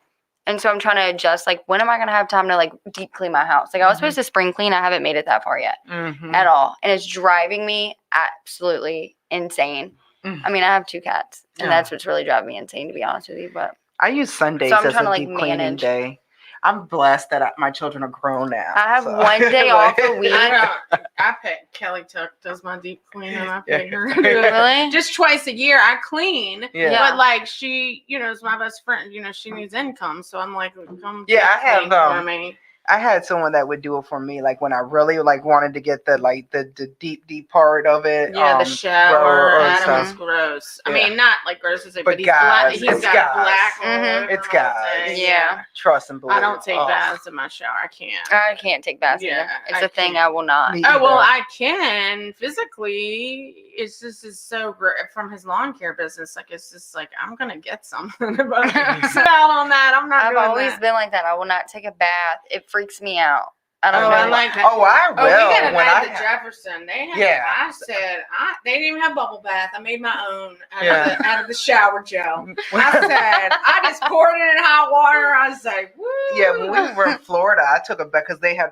Speaker 2: so I'm trying to adjust, like, when am I going to have time to like deep clean my house? Like I was supposed to spring clean. I haven't made it that far yet at all. And it's driving me absolutely insane. I mean, I have 2 cats and that's what's really driving me insane, to be honest with you. But
Speaker 1: I use Sundays as a deep cleaning day. I'm blessed that my children are grown now.
Speaker 2: I have
Speaker 1: so.
Speaker 2: 1 day off a week.
Speaker 3: I pay Kelly does my deep clean and I pay her.
Speaker 2: Really?
Speaker 3: Just twice a year I clean.
Speaker 1: Yeah.
Speaker 3: But like she, is my best friend. She needs income, so I'm like, come.
Speaker 1: Yeah, I have
Speaker 3: for me.
Speaker 1: I had someone that would do it for me, like when I really wanted to get the deep part of it.
Speaker 3: Yeah, the shower. Adam is gross.
Speaker 1: Yeah.
Speaker 3: I mean, not like gross to say,
Speaker 1: but
Speaker 3: he's
Speaker 1: guys,
Speaker 3: black. He's
Speaker 1: it's
Speaker 3: got
Speaker 1: guys.
Speaker 3: black.
Speaker 1: It's guys.
Speaker 2: Yeah.
Speaker 1: Trust and believe.
Speaker 3: I don't take baths in my shower. I can't.
Speaker 2: I can't take baths.
Speaker 3: Yeah,
Speaker 2: it's a thing I will not.
Speaker 3: Oh well, I can physically. It's just is so great from his lawn care business. Like it's just like I'm gonna get something. Sit out on that. I'm not.
Speaker 2: I've always been like that. I will not take a bath. It freaks me out. I don't know.
Speaker 3: I like that.
Speaker 1: I will.
Speaker 3: We got a night at Jefferson. They had.
Speaker 1: Yeah.
Speaker 3: I said they didn't even have bubble bath. I made my own out of the shower gel. I said I just poured it in hot water. I was like, woo.
Speaker 1: Yeah, when we were in Florida, I took a bath because they had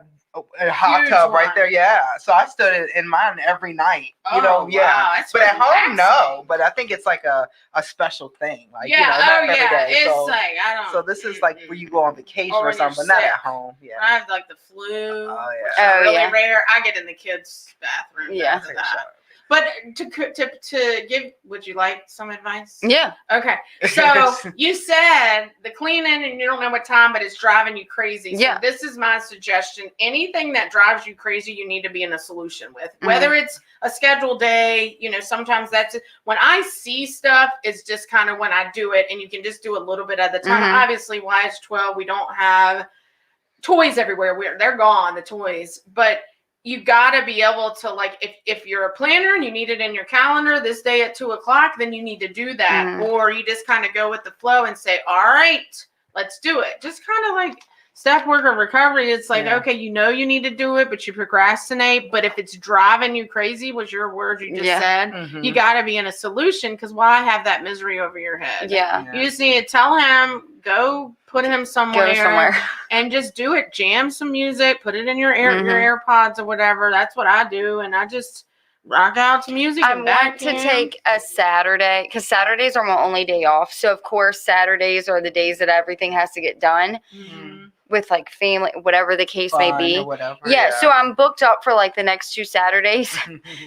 Speaker 1: a hot
Speaker 3: Huge
Speaker 1: tub
Speaker 3: one.
Speaker 1: right there. Yeah, so I stood in mine every night.
Speaker 3: Wow, that's
Speaker 1: but at home, no.
Speaker 3: relaxing.
Speaker 1: But I think it's like a special thing. Like
Speaker 3: Yeah,
Speaker 1: not every day.
Speaker 3: It's
Speaker 1: so,
Speaker 3: like I don't.
Speaker 1: So this is like where you go on vacation
Speaker 3: Or
Speaker 1: or
Speaker 3: when
Speaker 1: something,
Speaker 3: you're
Speaker 1: but not at
Speaker 3: sick.
Speaker 1: home. Yeah.
Speaker 3: I have like the flu.
Speaker 1: Oh
Speaker 3: which
Speaker 1: yeah.
Speaker 3: is really
Speaker 2: yeah.
Speaker 3: rare. I get in the kids' bathroom.
Speaker 2: Yeah.
Speaker 3: because of that. But to give, would you like some advice?
Speaker 2: Yeah.
Speaker 3: Okay. So you said the cleaning and you don't know what time, but it's driving you crazy. So
Speaker 2: Yeah.
Speaker 3: this is my suggestion. Anything that drives you crazy, you need to be in a solution with. Whether it's a scheduled day, sometimes that's when I see stuff, it's just kind of when I do it, and you can just do a little bit at the time. Obviously, Y12, we don't have toys everywhere. They're gone, the toys, but you got to be able to, like, if you're a planner and you need it in your calendar this day at 2:00, then you need to do that. Or you just kind of go with the flow and say, all right, let's do it. Just kind of like step work or recovery. It's like, okay, you need to do it, but you procrastinate. But if it's driving you crazy, was your word you just said, you got to be in a solution, because why have that misery over your head?
Speaker 2: Yeah.
Speaker 3: You just need to tell him, go put him somewhere.
Speaker 2: Go somewhere.
Speaker 3: And just do it. Jam some music, put it in your your AirPods or whatever. That's what I do. And I just rock out to music.
Speaker 2: I want to take a Saturday, because Saturdays are my only day off. So, of course, Saturdays are the days that everything has to get done. With like family, whatever the case may be. Yeah, so I'm booked up for like the next 2 Saturdays.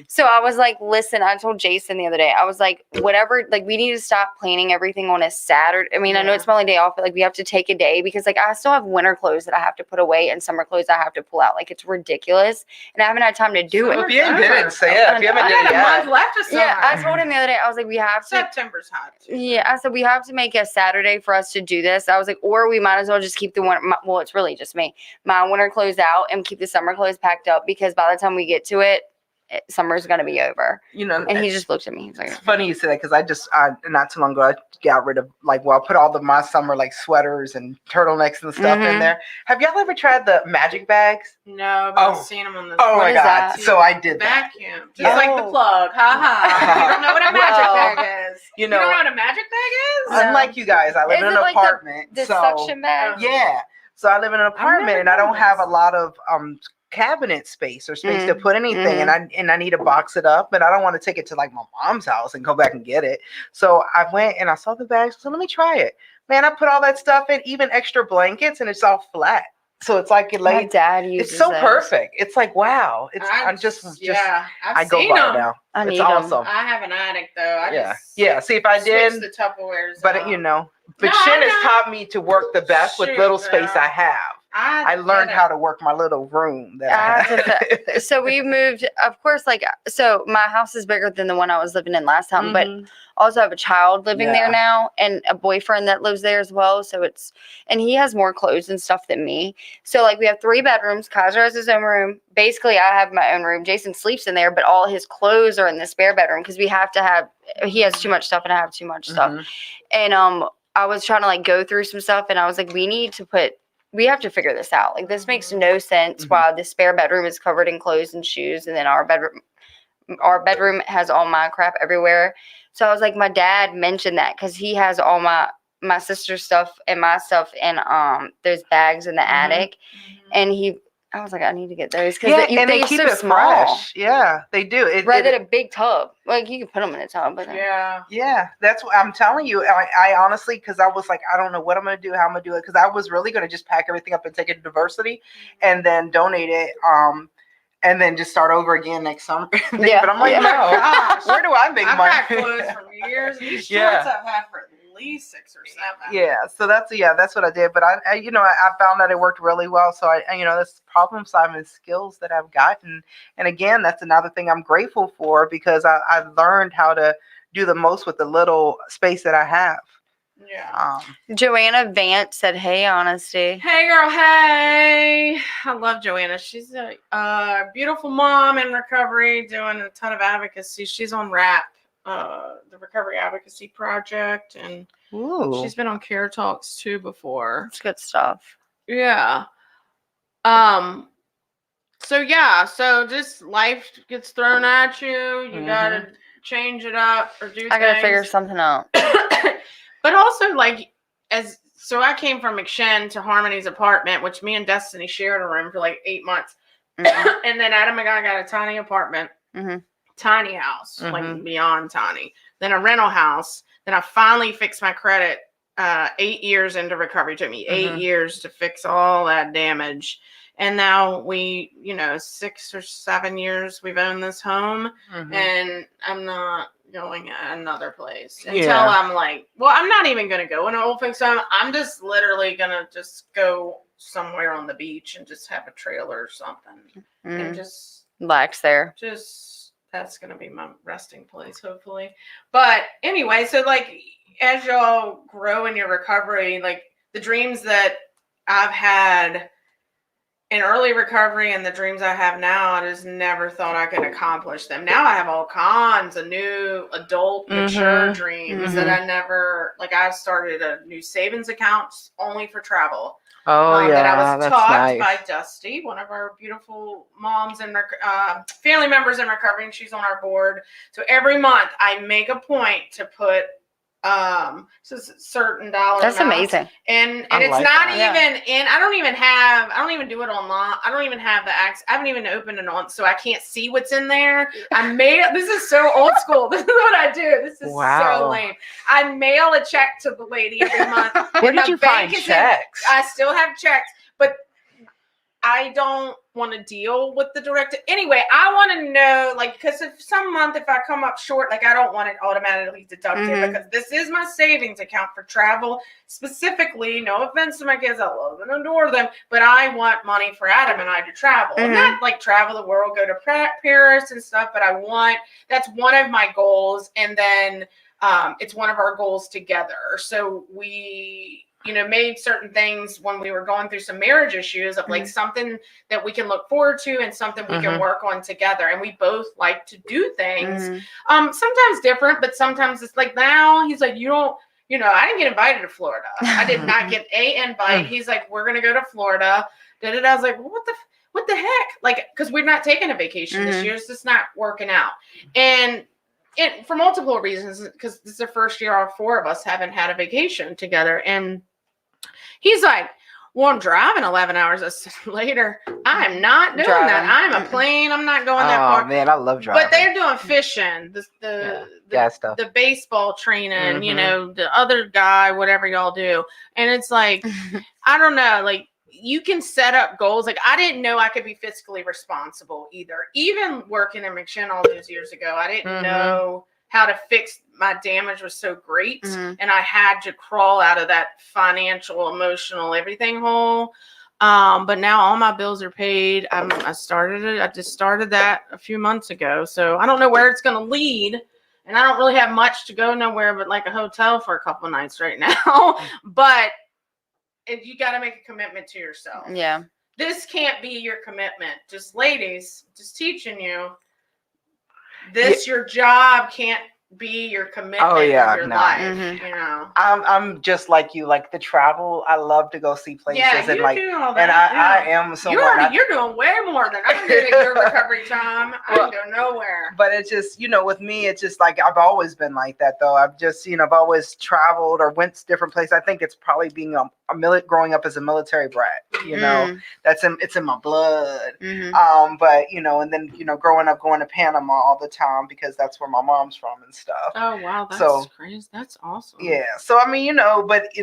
Speaker 2: So I was like, listen, I told Jason the other day, I was like, whatever, like we need to stop planning everything on a Saturday. I mean, I know it's my only day off, but like we have to take a day, because like I still have winter clothes that I have to put away and summer clothes I have to pull out. Like it's ridiculous. And I haven't had time to do it.
Speaker 1: If you didn't say it, if you haven't done it
Speaker 3: a month left of summer.
Speaker 2: Yeah, I told him the other day, I was like, we have to.
Speaker 3: September's hot.
Speaker 2: Yeah, I said we have to make a Saturday for us to do this. I was like, or we might as well just keep the winter. Well, it's really just me. My winter clothes out and keep the summer clothes packed up, because by the time we get to it, summer's gonna be over. And he just looked at me. He's like,
Speaker 1: it's funny you say that, because I not too long ago I got rid of I put all my summer like sweaters and turtlenecks and stuff in there. Have y'all ever tried the magic bags?
Speaker 3: No, but I've seen them on the.
Speaker 1: Oh my god!
Speaker 2: That?
Speaker 1: So I did that.
Speaker 3: Vacuum, just like the plug. Ha ha! You don't know what a magic bag is.
Speaker 1: You
Speaker 3: don't know what a magic bag is.
Speaker 1: Unlike you guys, I live in an apartment.
Speaker 2: The suction bag.
Speaker 1: Yeah. So I live in an apartment and I don't have a lot of cabinet space or space to put anything, and I need to box it up, and I don't want to take it to like my mom's house and go back and get it. So I went and I saw the bags, so let me try it. Man, I put all that stuff in, even extra blankets, and it's all flat. So it's like it
Speaker 2: My dad uses
Speaker 1: it's so
Speaker 2: those.
Speaker 1: perfect. It's like wow. It's
Speaker 3: I've
Speaker 1: I go
Speaker 3: seen
Speaker 1: by
Speaker 3: them.
Speaker 1: it now.
Speaker 2: I
Speaker 1: It's
Speaker 2: need 'em.
Speaker 1: awesome.
Speaker 3: I have an attic though.
Speaker 1: Yeah. See, if I did,
Speaker 3: switch the Tupperwares,
Speaker 1: but
Speaker 3: out.
Speaker 1: But
Speaker 3: No,
Speaker 1: Shin
Speaker 3: I
Speaker 1: has
Speaker 3: know.
Speaker 1: taught me to work the best with
Speaker 3: Shoot,
Speaker 1: little space
Speaker 3: girl.
Speaker 1: I have. I learned
Speaker 3: get
Speaker 1: how
Speaker 3: it.
Speaker 1: to work my little room that I have.
Speaker 2: So we moved, of course, so my house is bigger than the one I was living in last time, but also have a child living there now and a boyfriend that lives there as well. So and he has more clothes and stuff than me. So we have 3 bedrooms. Kaiser has his own room. Basically, I have my own room. Jason sleeps in there, but all his clothes are in the spare bedroom, because he has too much stuff and I have too much stuff. And I was trying to go through some stuff, and I was like, we have to figure this out. This makes no sense why the spare bedroom is covered in clothes and shoes, and then our bedroom has all my crap everywhere. So I was like, my dad mentioned that, because he has all my sister's stuff and my stuff and those bags in the attic, and I was like, I need to get those because
Speaker 1: and they keep
Speaker 2: so
Speaker 1: it
Speaker 2: small.
Speaker 1: fresh. Yeah, they do.
Speaker 2: Rather than a big tub. Like you can put them in a tub, but
Speaker 3: Yeah,
Speaker 1: that's what I'm telling you. I honestly, because I was like, I don't know what I'm gonna do, how I'm gonna do it, because I was really gonna just pack everything up and take it to diversity, and then donate it. And then just start over again next summer. But I'm like, no,
Speaker 3: gosh.
Speaker 1: where do I make
Speaker 3: I've
Speaker 1: money?
Speaker 3: had clothes from years. These shorts I've had for at least 6 or 7.
Speaker 1: Yeah, so that's what I did. But I found that it worked really well. So I that's problem solving skills that I've gotten. And again, that's another thing I'm grateful for, because I learned how to do the most with the little space that I have.
Speaker 3: Yeah.
Speaker 2: Joanna Vance said, "Hey, Honesty."
Speaker 3: Hey, girl. Hey. I love Joanna. She's a beautiful mom in recovery, doing a ton of advocacy. She's on RAP, the Recovery Advocacy Project, and she's been on Care Talks too before.
Speaker 2: It's good stuff.
Speaker 3: Yeah. So just life gets thrown at you. You gotta change it up or do.
Speaker 2: I gotta figure something out.
Speaker 3: But also, so I came from McShin to Harmony's apartment, which me and Destiny shared a room for like 8 months. And then Adam and I got a tiny apartment, tiny house, like beyond tiny. Then a rental house. Then I finally fixed my credit 8 years into recovery. It took me 8 years to fix all that damage. And now 6 or 7 years we've owned this home, and I'm not going another place until I'm like, well, I'm not even going to go in an old folks home. I'm just literally going to just go somewhere on the beach and just have a trailer or something and just
Speaker 2: relax there.
Speaker 3: That's going to be my resting place, hopefully. But anyway, so as y'all grow in your recovery, the dreams that I've had in early recovery and the dreams I have now, I just never thought I could accomplish them. Now I have all kinds of new adult, mature dreams that I never, I started a new savings account only for travel. That I was taught by Dusty, one of our beautiful moms and family members in recovery, and she's on our board. So every month I make a point to put certain dollar
Speaker 2: That's
Speaker 3: amounts.
Speaker 2: amazing.
Speaker 3: And it's not even in, I don't even do it online. I don't even have the access. I haven't even opened it on, so I can't see what's in there. This is so old school. This is what I do. This is so lame. I mail a check to the lady every month.
Speaker 1: Where did you find checks?
Speaker 3: I still have checks, but I don't want to deal with the direct. Anyway, I want to know, because if some month, if I come up short, I don't want it automatically deducted because this is my savings account for travel specifically. No offense to my kids, I love and adore them, but I want money for Adam and I to travel. And not travel the world, go to Paris and stuff, but that's one of my goals. And then it's one of our goals together. So we made certain things when we were going through some marriage issues of something that we can look forward to and something we can work on together. And we both like to do things, sometimes different, but sometimes it's now he's like, I didn't get invited to Florida. I did not get an invite. He's like, we're going to go to Florida. I was like, well, what the heck? Cause we're not taking a vacation this year. It's just not working out. And for multiple reasons, because this is the first year all 4 of us haven't had a vacation together. And he's like, well, I'm driving 11 hours later. I'm not doing that. I'm a plane. I'm not going that far.
Speaker 1: Oh, man, I love driving.
Speaker 3: But they're doing fishing, the baseball training, the other guy, whatever y'all do. And it's like, I don't know, you can set up goals. I didn't know I could be fiscally responsible either. Even working in McShin all those years ago, I didn't know how to fix my damage was so great. And I had to crawl out of that financial, emotional, everything hole. But now all my bills are paid. I just started that a few months ago. So I don't know where it's going to lead. And I don't really have much to go nowhere but a hotel for a couple of nights right now. But you got to make a commitment to yourself.
Speaker 2: Yeah.
Speaker 3: This can't be your commitment. Just ladies, just teaching you. Your job can't be your commitment of your life.
Speaker 2: Mhm.
Speaker 3: You know,
Speaker 1: I'm just like you, like the travel. I love to go see places
Speaker 3: you
Speaker 1: and like,
Speaker 3: do all
Speaker 1: and
Speaker 3: that.
Speaker 1: I am someone.
Speaker 3: You're doing way more than I'm doing in your recovery time. I
Speaker 1: Well,
Speaker 3: can go nowhere.
Speaker 1: But it's just, with me, it's just like I've always been like that, though. I've just, I've always traveled or went to different places. I think it's probably being growing up as a military brat. It's in my blood. But and then growing up going to Panama all the time because that's where my mom's from and stuff.
Speaker 3: Oh wow, that's crazy. That's awesome.
Speaker 1: Yeah. So I mean,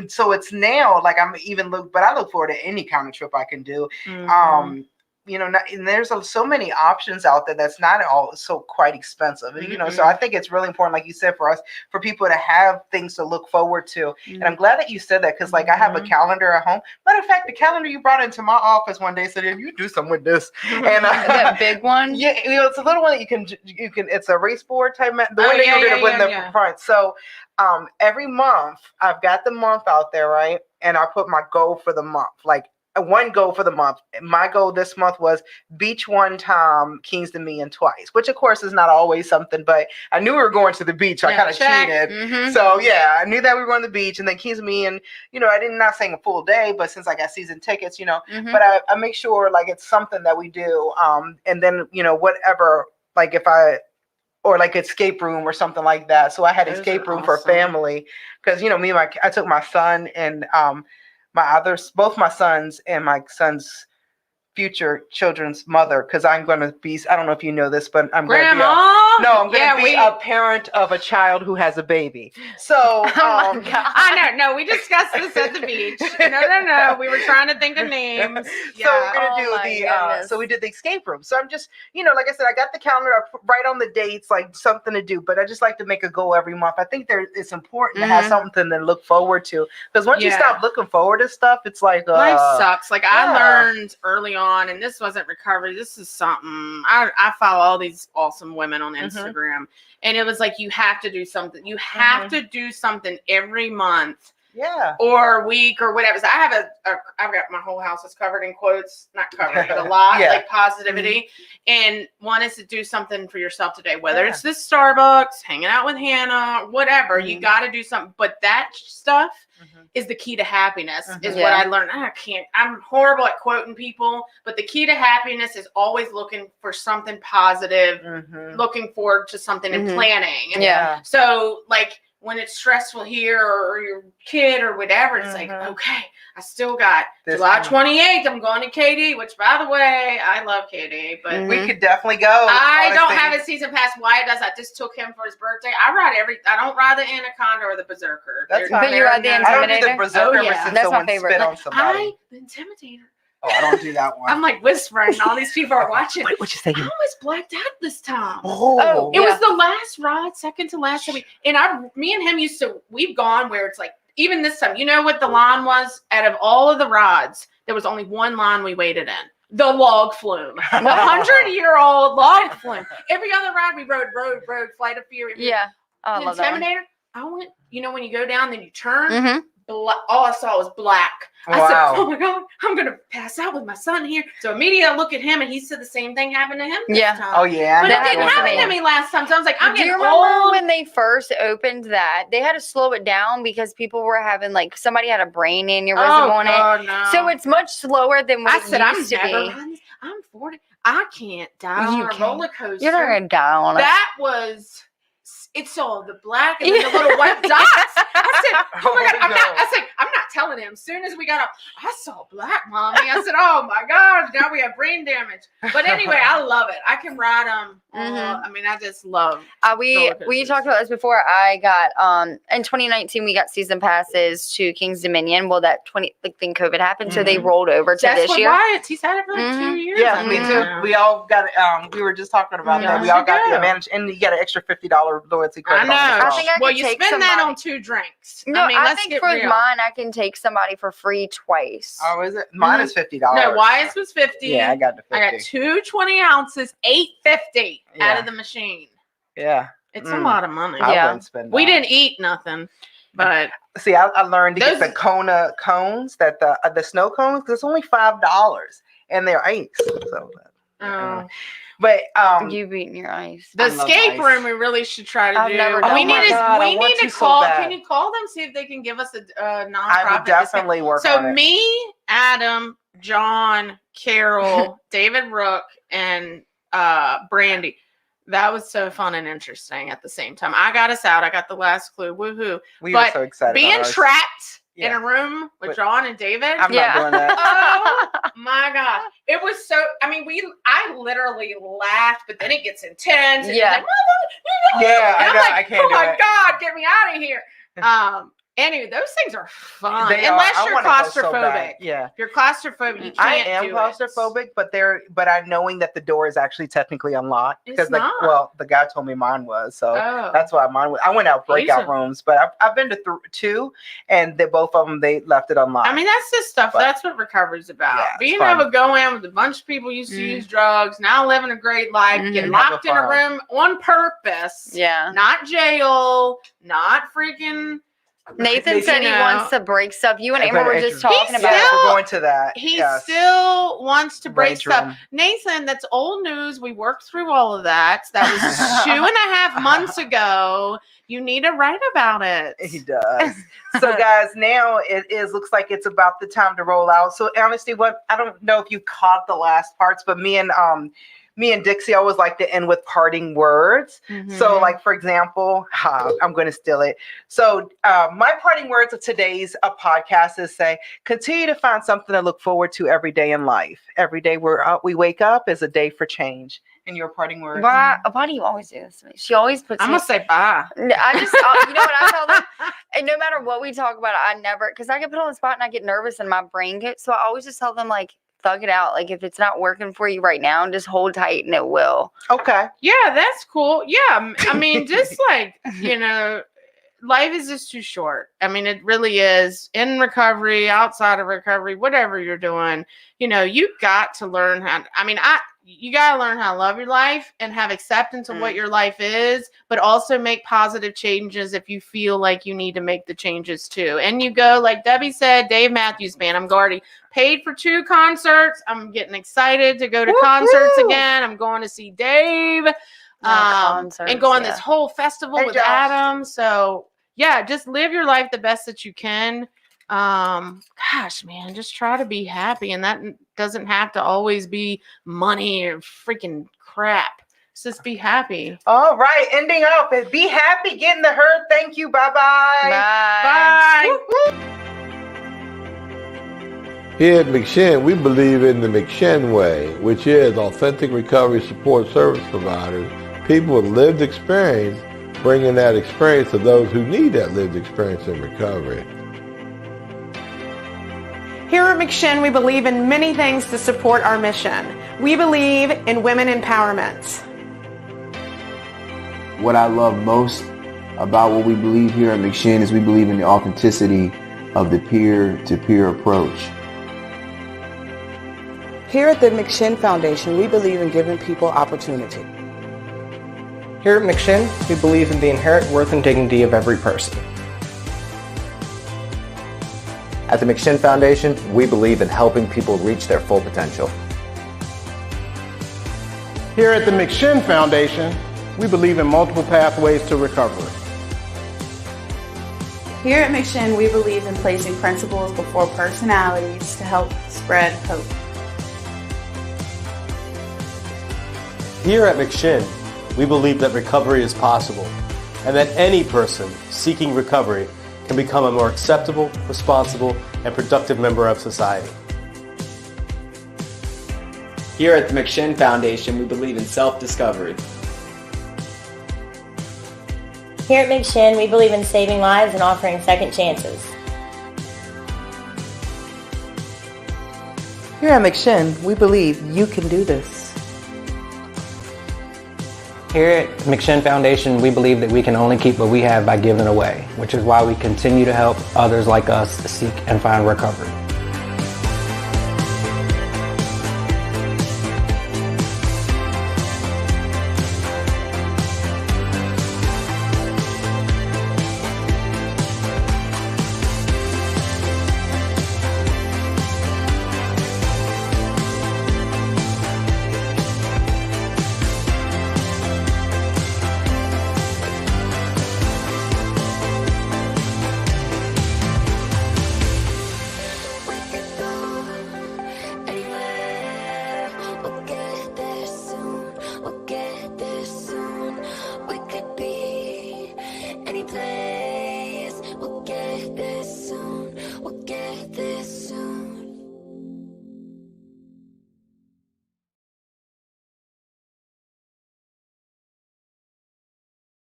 Speaker 1: so it's now like I look forward to any kind of trip I can do. And there's so many options out there that's not all so quite expensive. So I think it's really important, like you said, for people to have things to look forward to. And I'm glad that you said that because like I have a calendar at home. Matter of fact, the calendar you brought into my office one day said, "You do something with this." And
Speaker 2: that big one.
Speaker 1: Yeah, it's a little one that you can. It's a race board type. The one that you did in the front. So every month I've got the month out there, right? And I put my goal for the month, like one goal for the month. My goal this month was beach one time, Kings Dominion twice, which of course is not always something, but I knew we were going to the beach. So I kind of cheated. So yeah, I knew that we were going to the beach, and then Kings Dominion, I did not saying a full day, but since I got season tickets, but I make sure like it's something that we do. And then, whatever, like if or like escape room or something like that. So I had escape room for family because, I took my son and, both my sons and my son's future children's mother, because I'm going to be, I don't know if you know this, but I'm going to be a parent of a child who has a baby. So
Speaker 3: I know. No, we discussed this at the beach. No. We were trying to think of names.
Speaker 1: So we're going to do so we did the escape room. So I'm just, like I said, I got the calendar up right on the dates, like something to do, but I just like to make a goal every month. I think it's important to have something to look forward to, because once you stop looking forward to stuff, it's like
Speaker 3: life sucks. Like I learned early on, and this wasn't recovery, this is something I follow all these awesome women on Instagram, and it was like you have to do something to do something every month or week or whatever. So I've got my whole house is covered in quotes, not covered but a lot like positivity, and one is to do something for yourself today, whether it's this Starbucks, hanging out with Hannah, whatever. You got to do something, but that stuff is the key to happiness, is what I learned. I'm horrible at quoting people, but the key to happiness is always looking for something positive, looking forward to something and planning. So like when it's stressful here or your kid or whatever, it's like, okay, I still got July 28th. I'm going to KD, which by the way, I love KD, but
Speaker 1: we could definitely go.
Speaker 3: I don't have a season pass. Wyatt does. I just took him for his birthday. I don't ride the Anaconda or the Berserker.
Speaker 1: That's
Speaker 2: but you ride the Intimidator.
Speaker 1: I don't do the Berserker since
Speaker 2: that's
Speaker 1: someone
Speaker 2: my favorite.
Speaker 1: spit on somebody.
Speaker 3: The Intimidator.
Speaker 1: Oh, I don't do that one.
Speaker 3: I'm like whispering, and all these people are watching.
Speaker 1: Wait, what you saying?
Speaker 3: I was blacked out this time.
Speaker 1: Oh,
Speaker 3: it was the last ride, second to last. And me and him we've gone where it's like, even this time, you know what the line was? Out of all of the rides, there was only one line we waited in. The log flume. 100-year-old log flume. Every other ride we rode, Flight of Fury.
Speaker 2: Yeah. Oh, I love that one.
Speaker 3: Intimidator. I went, when you go down, then you turn. All I saw was black. I said, oh my God, I'm going to pass out with my son here. So immediately I look at him, and he said the same thing happened to him this time.
Speaker 1: Oh, yeah.
Speaker 3: But it didn't happen to me last time. So I was like, I'm getting old.
Speaker 2: Do you remember when they first opened that? They had to slow it down because people were having, like, somebody had a brain aneurysm on it.
Speaker 3: No.
Speaker 2: So it's much slower than what it used to be.
Speaker 3: I'm 40. I can't die on a roller coaster.
Speaker 2: You're not going to die on it.
Speaker 3: That was... It's all the black and then the little white dots. I said, oh my God, I'm not telling him. As soon as we got up, I saw black, Mommy. I said, oh my God, now we have brain damage. But anyway, I love it. I can ride them. I just love
Speaker 2: we talked about this before. I got in 2019 we got season passes to Kings Dominion. Well, that then COVID happened, so they rolled over to this year.
Speaker 3: He's had it for like 2 years.
Speaker 1: Yeah, me too. We all got we were just talking about that. We all got the advantage, and you got an extra $50 loyalty credit.
Speaker 3: I know.
Speaker 2: I think I
Speaker 3: you spend that on 2 drinks.
Speaker 2: No, I think for mine I can take somebody for free twice.
Speaker 1: Oh, is it? Mine is $50.
Speaker 3: No, Wyatt's was $50.
Speaker 1: Yeah, I got the 50.
Speaker 3: I got 2 20 ounces, $8.50 out of the machine.
Speaker 1: Yeah,
Speaker 3: it's a lot of money.
Speaker 1: I wouldn't spend that.
Speaker 3: We didn't eat nothing, but
Speaker 1: see, I learned to get the Kona cones, that the snow cones. It's only $5, and they're ice. So
Speaker 3: Oh.
Speaker 1: But
Speaker 2: You beating your ice.
Speaker 3: The
Speaker 1: I love
Speaker 3: escape
Speaker 1: ice.
Speaker 3: room we really should try to
Speaker 2: I've
Speaker 3: do.
Speaker 2: never done
Speaker 3: We
Speaker 2: one.
Speaker 3: need
Speaker 2: Oh my
Speaker 1: God, I
Speaker 3: we
Speaker 1: want
Speaker 3: need to
Speaker 1: to so
Speaker 3: call.
Speaker 1: bad.
Speaker 3: Can you call them, see if they can give us a nonprofit?
Speaker 1: I would definitely work
Speaker 3: So
Speaker 1: on it.
Speaker 3: me, Adam, John, Carol, David Rook, and Brandy. That was so fun and interesting at the same time. I got us out. I got the last clue. Woohoo.
Speaker 1: We
Speaker 3: But
Speaker 1: were so excited.
Speaker 3: Being
Speaker 1: on ours.
Speaker 3: trapped in
Speaker 1: Yeah.
Speaker 3: a room with
Speaker 1: But
Speaker 3: John and David.
Speaker 1: I'm not doing that.
Speaker 3: Oh my gosh. It was so, I mean, I literally laughed, but then it gets intense. And
Speaker 2: Yeah.
Speaker 3: you're like, mother,
Speaker 1: Yeah,
Speaker 3: and
Speaker 1: I
Speaker 3: I'm
Speaker 1: know.
Speaker 3: like,
Speaker 1: I can't
Speaker 3: oh
Speaker 1: do
Speaker 3: my
Speaker 1: it.
Speaker 3: God, get me out of here. Anyway, those things are fun.
Speaker 1: They are.
Speaker 3: Unless
Speaker 1: I
Speaker 3: you're
Speaker 1: wanna go so
Speaker 3: claustrophobic.
Speaker 1: bad. Yeah.
Speaker 3: If you're claustrophobic, you can't
Speaker 1: I am
Speaker 3: do
Speaker 1: claustrophobic, but I'm knowing that the door is actually technically unlocked.
Speaker 3: It's
Speaker 1: Because
Speaker 3: not.
Speaker 1: the guy told me mine was. So
Speaker 3: Oh.
Speaker 1: that's why mine was. I went out breakout
Speaker 3: Easy.
Speaker 1: rooms, but I've been to 2, and both of them they left it unlocked.
Speaker 3: I mean, that's the stuff.
Speaker 1: But-
Speaker 3: That's what recovery's about.
Speaker 1: Yeah, it's
Speaker 3: Being
Speaker 1: fun.
Speaker 3: able to go in with a bunch of people used to use drugs, now living a great life,
Speaker 2: Mhm.
Speaker 3: getting
Speaker 1: Have a
Speaker 3: locked in a
Speaker 1: fun.
Speaker 3: room on purpose.
Speaker 2: Yeah.
Speaker 3: Not jail, not freaking.
Speaker 2: Nathan said he
Speaker 3: know.
Speaker 2: wants to break stuff. You and
Speaker 1: I
Speaker 2: Amber were
Speaker 1: better
Speaker 2: just
Speaker 1: enter-
Speaker 2: talking
Speaker 3: He's
Speaker 2: about.
Speaker 1: Yeah,
Speaker 3: still-
Speaker 1: we're going to that.
Speaker 3: He
Speaker 1: Yes.
Speaker 3: still wants to break
Speaker 1: Rage
Speaker 3: stuff.
Speaker 1: room.
Speaker 3: Nathan, that's old news. We worked through all of that. That was 2.5 months ago. You need to write about it.
Speaker 1: He does. So, guys, now looks like it's about the time to roll out. So, Honesty, I don't know if you caught the last parts, but me and Dixie always like to end with parting words.
Speaker 3: Mm-hmm.
Speaker 1: So, like, for example, I'm going to steal it. So, my parting words of today's podcast is continue to find something to look forward to every day in life. Every day we wake up is a day for change. And your parting words?
Speaker 2: Why do you always do this to me? She always puts
Speaker 3: I'm
Speaker 2: me.
Speaker 3: going to say bye.
Speaker 2: I just, you know what I tell them? And no matter what we talk about, I never, because I get put on the spot and I get nervous and my brain gets, so I always just tell them, like, thug it out. Like, if it's not working for you right now, just hold tight and it will.
Speaker 1: Okay.
Speaker 3: Yeah, that's cool. Yeah, I mean, just like, life is just too short. I mean, it really is. In recovery, outside of recovery, whatever you're doing, you got to learn you got to learn how to love your life and have acceptance of what your life is, but also make positive changes if you feel like you need to make the changes too. And you go, like Debbie said, Dave Matthews Band. I'm already paid for 2 concerts. I'm getting excited to go to concerts again. I'm going to see Dave and go on this whole festival with
Speaker 1: Josh.
Speaker 3: Adam. So yeah, just live your life the best that you can. Gosh, man, just try to be happy, and that doesn't have to always be money or freaking crap. Just be happy.
Speaker 1: All right, ending up. Be happy, get in the herd. Thank you. Bye-bye.
Speaker 2: Bye.
Speaker 3: Bye.
Speaker 4: Here at McShin, we believe in the McShin way, which is authentic recovery support service providers, people with lived experience, bringing that experience to those who need that lived experience in recovery.
Speaker 5: Here at McShin, we believe in many things to support our mission. We believe in women empowerment.
Speaker 6: What I love most about what we believe here at McShin is we believe in the authenticity of the peer-to-peer approach.
Speaker 7: Here at the McShin Foundation, we believe in giving people opportunity.
Speaker 8: Here at McShin, we believe in the inherent worth and dignity of every person.
Speaker 9: At the McShin Foundation, we believe in helping people reach their full potential.
Speaker 10: Here at the McShin Foundation, we believe in multiple pathways to recovery.
Speaker 11: Here at McShin, we believe in placing principles before personalities to help spread hope.
Speaker 12: Here at McShin, we believe that recovery is possible and that any person seeking recovery can become a more acceptable, responsible, and productive member of society.
Speaker 13: Here at the McShin Foundation, we believe in self-discovery.
Speaker 14: Here at McShin, we believe in saving lives and offering second chances.
Speaker 7: Here at McShin, we believe you can do this.
Speaker 8: Here at McShin Foundation, we believe that we can only keep what we have by giving away, which is why we continue to help others like us seek and find recovery.